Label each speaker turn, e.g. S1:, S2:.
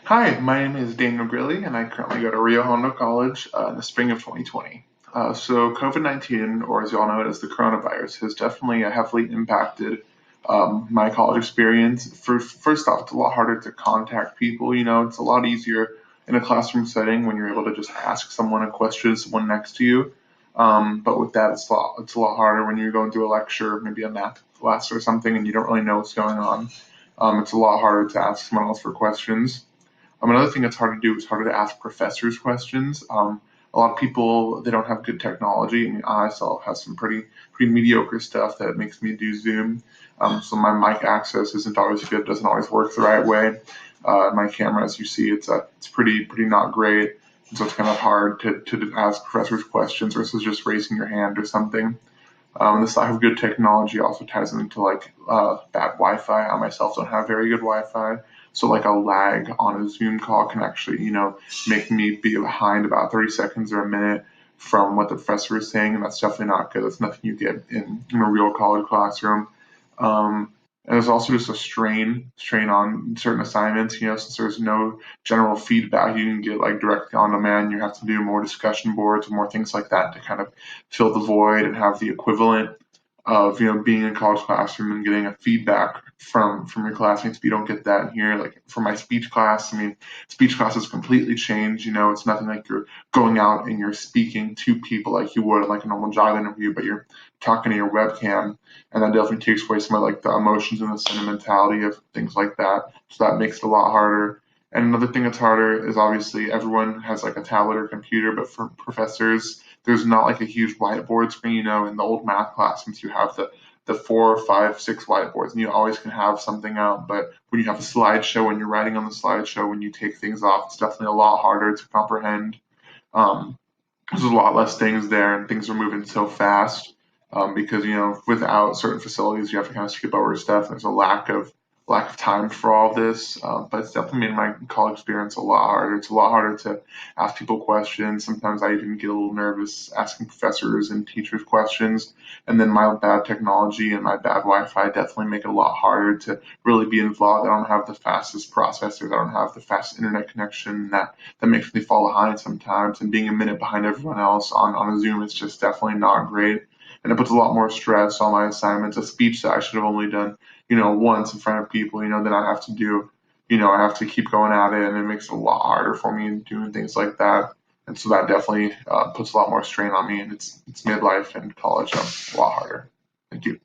S1: Hi, my name is Daniel Grilli, and I currently go to Rio Hondo College in the spring of 2020. So, COVID-19, or as you all know it as the coronavirus, has definitely heavily impacted my college experience. First off, it's a lot harder to contact people. It's a lot easier in a classroom setting when you're able to just ask someone a question, someone next to you. But with that, it's a lot harder when you're going through a lecture, maybe a math class or something, and you don't really know what's going on. It's a lot harder to ask someone else for questions. Another thing that's hard to do is harder to ask professors questions. A lot of people they don't have good technology. I mean, I myself have some pretty mediocre stuff that makes me do Zoom. So my mic access isn't always good, doesn't always work the right way. My camera, as you see, it's pretty not great. And so it's kind of hard to ask professors questions versus just raising your hand or something. This lack of good technology also ties into bad Wi-Fi. I myself don't have very good Wi-Fi, so like a lag on a Zoom call can actually, make me be behind about 30 seconds or a minute from what the professor is saying, and that's definitely not good. That's nothing you get in a real college classroom. And there's also just a strain on certain assignments, since there's no general feedback you can get like directly on demand. You have to do more discussion boards and more things like that to kind of fill the void and have the equivalent of being in a college classroom and getting a feedback from your classmates. But you don't get that here. Like for my speech class, I mean, speech classes completely changed. It's nothing like you're going out and you're speaking to people like you would in like a normal job interview, but you're talking to your webcam, and that definitely takes away some of like the emotions and the sentimentality of things like that. So that makes it a lot harder. And another thing that's harder is obviously everyone has like a tablet or computer, but for professors, there's not like a huge whiteboard screen. In the old math classrooms, you have the four, five, six whiteboards, and you always can have something out. But when you have a slideshow, when you're writing on the slideshow, when you take things off, it's definitely a lot harder to comprehend. Um, there's a lot less things there, and things are moving so fast because without certain facilities, you have to kind of skip over stuff. There's a lack of time for all this, but it's definitely made my college experience a lot harder. It's a lot harder to ask people questions. Sometimes I even get a little nervous asking professors and teachers questions, and then my bad technology and my bad Wi-Fi definitely make it a lot harder to really be involved. I don't have the fastest processors. I don't have the fastest internet connection. That makes me fall behind sometimes, and being a minute behind everyone else on a Zoom is just definitely not great. And it puts a lot more stress on my assignments. A speech that I should have only done, once in front of people, then I have to do, I have to keep going at it, and it makes it a lot harder for me in doing things like that. And so that definitely puts a lot more strain on me, and it's midlife and college a lot harder. Thank you.